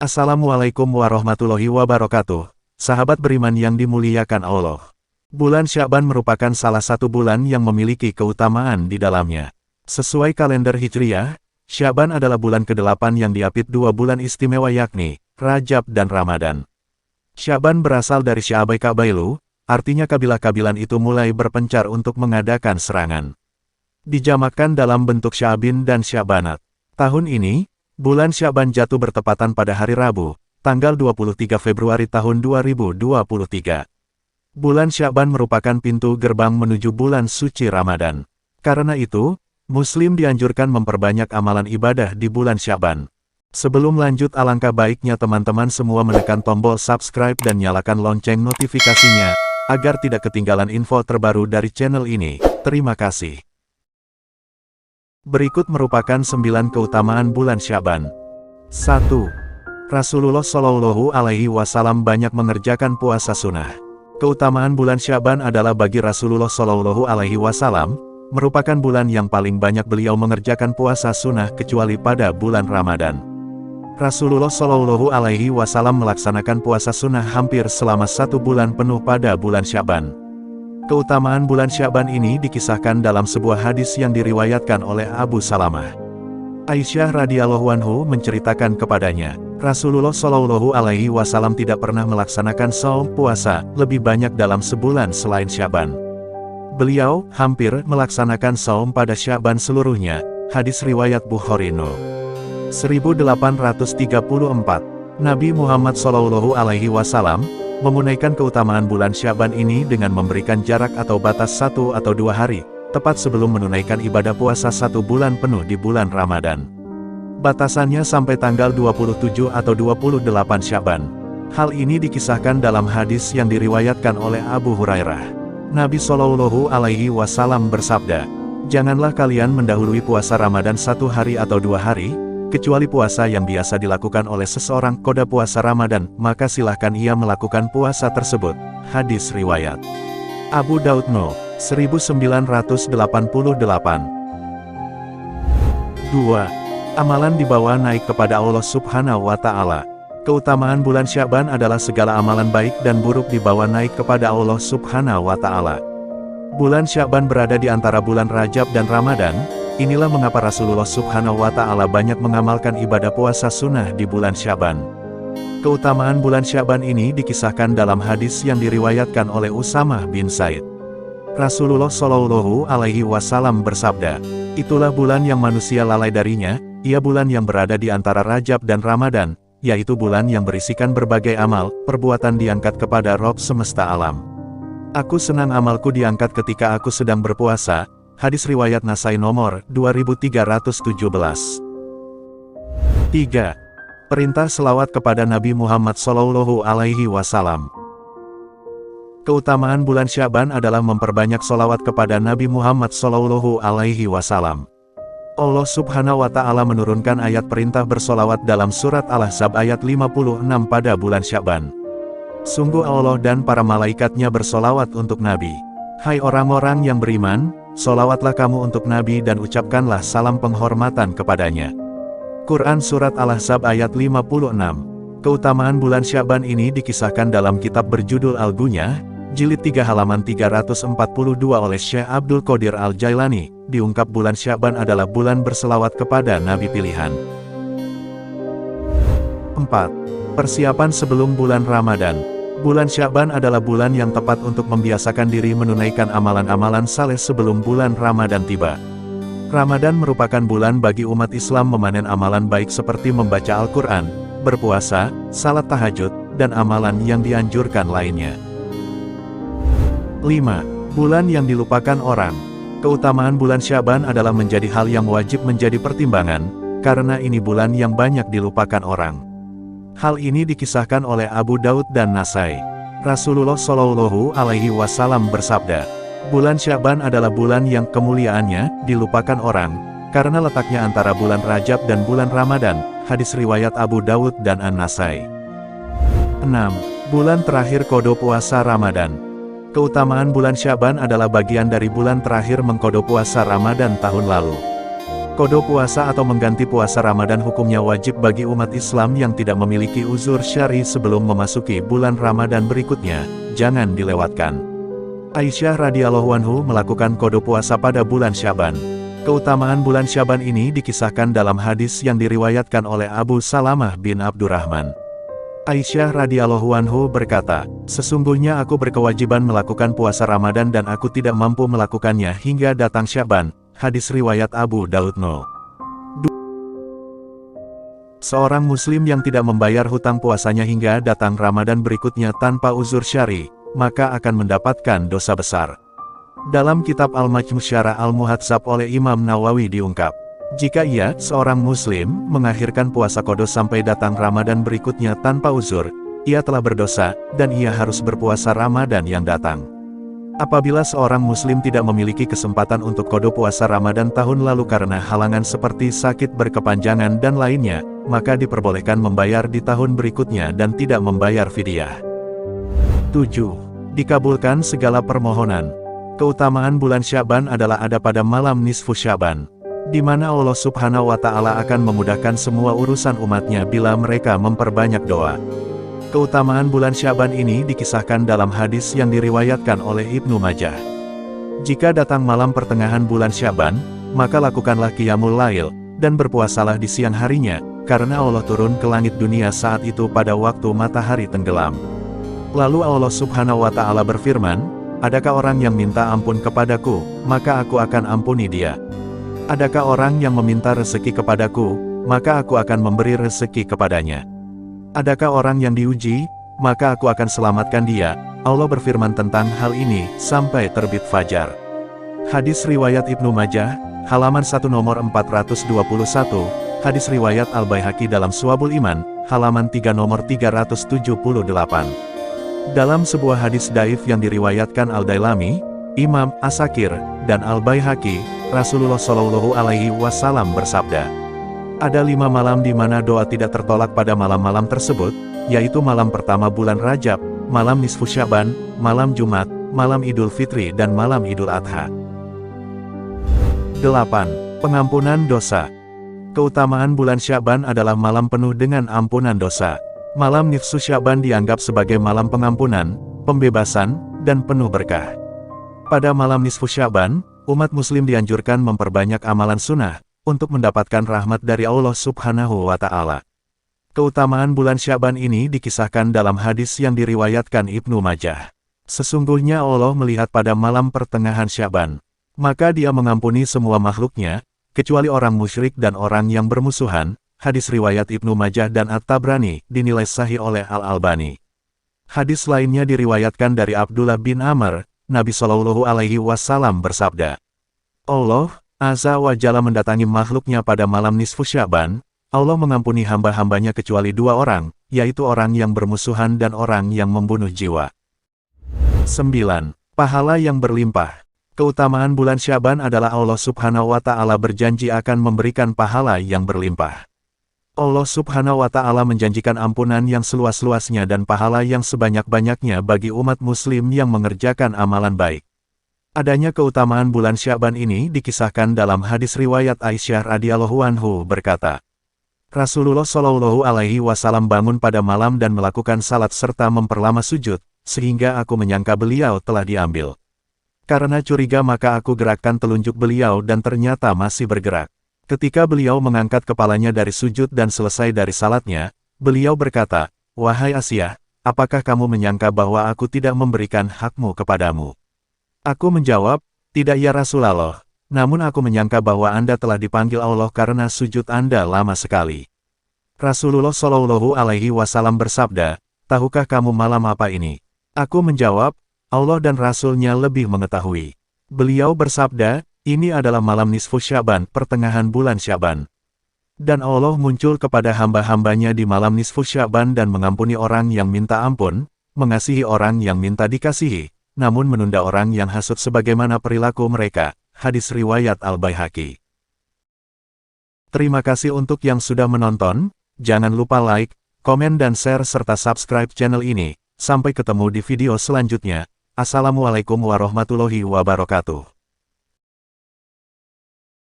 Assalamualaikum warahmatullahi wabarakatuh, sahabat beriman yang dimuliakan Allah. Bulan Sya'ban merupakan salah satu bulan yang memiliki keutamaan di dalamnya. Sesuai kalender Hijriyah, Sya'ban adalah bulan ke-8 yang diapit dua bulan istimewa yakni Rajab dan Ramadan. Sya'ban berasal dari Sya'bai Kabailu, artinya kabilah-kabilan itu mulai berpencar untuk mengadakan serangan. Dijamakkan dalam bentuk Sya'bin dan Sya'banat. Tahun ini, bulan Sya'ban jatuh bertepatan pada hari Rabu, tanggal 23 Februari tahun 2023. Bulan Sya'ban merupakan pintu gerbang menuju bulan suci Ramadan. Karena itu, Muslim dianjurkan memperbanyak amalan ibadah di bulan Sya'ban. Sebelum lanjut, alangkah baiknya teman-teman semua menekan tombol subscribe dan nyalakan lonceng notifikasinya, agar tidak ketinggalan info terbaru dari channel ini. Terima kasih. Berikut merupakan 9 keutamaan bulan Sya'ban. 1. Rasulullah Shallallahu Alaihi Wasallam banyak mengerjakan puasa sunnah. Keutamaan bulan Sya'ban adalah bagi Rasulullah Shallallahu Alaihi Wasallam, merupakan bulan yang paling banyak beliau mengerjakan puasa sunnah kecuali pada bulan Ramadan. Rasulullah Shallallahu Alaihi Wasallam melaksanakan puasa sunnah hampir selama 1 bulan penuh pada bulan Sya'ban. Keutamaan bulan Sya'ban ini dikisahkan dalam sebuah hadis yang diriwayatkan oleh Abu Salamah. Aisyah radhiyallahu anhu menceritakan kepadanya, Rasulullah Shallallahu Alaihi Wasallam tidak pernah melaksanakan saum puasa lebih banyak dalam sebulan selain Sya'ban. Beliau hampir melaksanakan saum pada Sya'ban seluruhnya. Hadis riwayat Bukhari No. 1834. Nabi Muhammad Shallallahu Alaihi Wasallam menunaikan keutamaan bulan Sya'ban ini dengan memberikan jarak atau batas 1 atau 2 hari, tepat sebelum menunaikan ibadah puasa 1 bulan penuh di bulan Ramadan. Batasannya sampai tanggal 27 atau 28 Sya'ban. Hal ini dikisahkan dalam hadis yang diriwayatkan oleh Abu Hurairah. Nabi Shallallahu Alaihi Wasallam bersabda, "Janganlah kalian mendahului puasa Ramadan 1 hari atau 2 hari, kecuali puasa yang biasa dilakukan oleh seseorang koda puasa Ramadan, maka silahkan ia melakukan puasa tersebut." Hadis riwayat Abu Daud No. 1988. 2. Amalan dibawa naik kepada Allah Subhanahu wa Ta'ala. Keutamaan bulan Sya'ban adalah segala amalan baik dan buruk dibawa naik kepada Allah Subhanahu wa Ta'ala. Bulan Sya'ban berada di antara bulan Rajab dan Ramadan. Inilah mengapa Rasulullah Subhanahu wa Ta'ala banyak mengamalkan ibadah puasa sunnah di bulan Sya'ban. Keutamaan bulan Sya'ban ini dikisahkan dalam hadis yang diriwayatkan oleh Usamah bin Zaid. Rasulullah Shallallahu Alaihi Wasallam bersabda, "Itulah bulan yang manusia lalai darinya, ia bulan yang berada di antara Rajab dan Ramadan, yaitu bulan yang berisikan berbagai amal, perbuatan diangkat kepada Rob semesta alam. Aku senang amalku diangkat ketika aku sedang berpuasa." Hadis riwayat Nasai nomor 2317. 3. Perintah selawat kepada Nabi Muhammad Shallallahu Alaihi Wasallam. Keutamaan bulan Sya'ban adalah memperbanyak selawat kepada Nabi Muhammad Shallallahu Alaihi Wasallam. Allah Subhanahu wa Ta'ala menurunkan ayat perintah bersolawat dalam surat Al-Ahzab ayat 56 pada bulan Sya'ban. Sungguh Allah dan para malaikatnya bersolawat untuk Nabi. Hai orang-orang yang beriman, solawatlah kamu untuk Nabi dan ucapkanlah salam penghormatan kepadanya. Quran Surat Al-Ahzab ayat 56. Keutamaan bulan Sya'ban ini dikisahkan dalam kitab berjudul Al-Gunyah, jilid 3 halaman 342 oleh Syekh Abdul Qadir Al-Jailani. Diungkap bulan Sya'ban adalah bulan berselawat kepada Nabi pilihan. 4. Persiapan sebelum bulan Ramadan. Bulan Sya'ban adalah bulan yang tepat untuk membiasakan diri menunaikan amalan-amalan saleh sebelum bulan Ramadan tiba. Ramadan merupakan bulan bagi umat Islam memanen amalan baik seperti membaca Al-Quran, berpuasa, salat tahajud, dan amalan yang dianjurkan lainnya. 5. Bulan yang dilupakan orang. Keutamaan bulan Sya'ban adalah menjadi hal yang wajib menjadi pertimbangan, karena ini bulan yang banyak dilupakan orang. Hal ini dikisahkan oleh Abu Daud dan Nasai. Rasulullah Shallallahu Alaihi Wasallam bersabda, bulan Sya'ban adalah bulan yang kemuliaannya dilupakan orang, karena letaknya antara bulan Rajab dan bulan Ramadan. Hadis riwayat Abu Daud dan An-Nasai. 6. Bulan terakhir kodo puasa Ramadan. Keutamaan bulan Sya'ban adalah bagian dari bulan terakhir mengkodo puasa Ramadan tahun lalu. Qada puasa atau mengganti puasa Ramadan hukumnya wajib bagi umat Islam yang tidak memiliki uzur syar'i sebelum memasuki bulan Ramadan berikutnya, jangan dilewatkan. Aisyah radhiyallahu anhu melakukan qada puasa pada bulan Syaban. Keutamaan bulan Syaban ini dikisahkan dalam hadis yang diriwayatkan oleh Abu Salamah bin Abdurrahman. Aisyah radhiyallahu anhu berkata, "Sesungguhnya aku berkewajiban melakukan puasa Ramadan dan aku tidak mampu melakukannya hingga datang Syaban." Hadis riwayat Abu Daud No. Seorang muslim yang tidak membayar hutang puasanya hingga datang Ramadan berikutnya tanpa uzur syar'i, maka akan mendapatkan dosa besar. Dalam kitab Al-Majmu' Syarah Al-Muhadzab oleh Imam Nawawi diungkap, jika ia, seorang muslim, mengakhirkan puasa qada sampai datang Ramadan berikutnya tanpa uzur, ia telah berdosa, dan ia harus berpuasa Ramadan yang datang. Apabila seorang muslim tidak memiliki kesempatan untuk qada puasa Ramadan tahun lalu karena halangan seperti sakit berkepanjangan dan lainnya, maka diperbolehkan membayar di tahun berikutnya dan tidak membayar fidyah. 7. Dikabulkan segala permohonan. Keutamaan bulan Syaban adalah ada pada malam nisfu Syaban, di mana Allah Subhanahu wa Ta'ala akan memudahkan semua urusan umatnya bila mereka memperbanyak doa. Keutamaan bulan Syaban ini dikisahkan dalam hadis yang diriwayatkan oleh Ibnu Majah. Jika datang malam pertengahan bulan Syaban, maka lakukanlah qiyamul lail, dan berpuasalah di siang harinya, karena Allah turun ke langit dunia saat itu pada waktu matahari tenggelam. Lalu Allah Subhanahu wa Ta'ala berfirman, "Adakah orang yang minta ampun kepadaku, maka aku akan ampuni dia. Adakah orang yang meminta rezeki kepadaku, maka aku akan memberi rezeki kepadanya. Adakah orang yang diuji, maka aku akan selamatkan dia." Allah berfirman tentang hal ini, sampai terbit fajar. Hadis riwayat Ibnu Majah, halaman 1 nomor 421, hadis riwayat Al-Baihaqi dalam Syu'abul Iman, halaman 3 nomor 378. Dalam sebuah hadis daif yang diriwayatkan Al-Dailami, Imam As-Sakir, dan Al-Baihaqi, Rasulullah Shallallahu Alaihi Wasallam bersabda, "Ada 5 malam di mana doa tidak tertolak pada malam-malam tersebut, yaitu malam pertama bulan Rajab, malam nisfu Syaban, malam Jumat, malam Idul Fitri dan malam Idul Adha." 8. Pengampunan dosa. Keutamaan bulan Syaban adalah malam penuh dengan ampunan dosa. Malam nisfu Syaban dianggap sebagai malam pengampunan, pembebasan, dan penuh berkah. Pada malam nisfu Syaban, umat muslim dianjurkan memperbanyak amalan sunnah, untuk mendapatkan rahmat dari Allah Subhanahu wa Ta'ala. Keutamaan bulan Syaban ini dikisahkan dalam hadis yang diriwayatkan Ibnu Majah. Sesungguhnya Allah melihat pada malam pertengahan Syaban, maka Dia mengampuni semua makhluknya, kecuali orang musyrik dan orang yang bermusuhan. Hadis riwayat Ibnu Majah dan At-Tabrani, dinilai sahih oleh Al-Albani. Hadis lainnya diriwayatkan dari Abdullah bin Amr, Nabi Shallallahu Alaihi Wasallam bersabda, "Allah Azza wa Jalla mendatangi makhluknya pada malam nisfu Syaban, Allah mengampuni hamba-hambanya kecuali 2 orang, yaitu orang yang bermusuhan dan orang yang membunuh jiwa." 9. Pahala yang berlimpah. Keutamaan bulan Syaban adalah Allah Subhanahu wa Ta'ala berjanji akan memberikan pahala yang berlimpah. Allah Subhanahu wa Ta'ala menjanjikan ampunan yang seluas-luasnya dan pahala yang sebanyak-banyaknya bagi umat muslim yang mengerjakan amalan baik. Adanya keutamaan bulan Syaban ini dikisahkan dalam hadis riwayat Aisyah radhiyallahu anhu berkata, Rasulullah Shallallahu Alaihi Wasallam bangun pada malam dan melakukan salat serta memperlama sujud, sehingga aku menyangka beliau telah diambil. Karena curiga maka aku gerakkan telunjuk beliau dan ternyata masih bergerak. Ketika beliau mengangkat kepalanya dari sujud dan selesai dari salatnya, beliau berkata, "Wahai Asiyah, apakah kamu menyangka bahwa aku tidak memberikan hakmu kepadamu?" Aku menjawab, "Tidak ya Rasulullah, namun aku menyangka bahwa Anda telah dipanggil Allah karena sujud Anda lama sekali." Rasulullah Shallallahu Alaihi Wasallam bersabda, "Tahukah kamu malam apa ini?" Aku menjawab, "Allah dan Rasul-Nya lebih mengetahui." Beliau bersabda, "Ini adalah malam nisfu Syaban, pertengahan bulan Syaban. Dan Allah muncul kepada hamba-hambanya di malam nisfu Syaban dan mengampuni orang yang minta ampun, mengasihi orang yang minta dikasihi, namun menunda orang yang hasut sebagaimana perilaku mereka." Hadis riwayat Al-Baihaqi. Terima kasih untuk yang sudah menonton, jangan lupa like, komen dan share serta subscribe channel ini. Sampai ketemu di video selanjutnya. Assalamualaikum warahmatullahi wabarakatuh.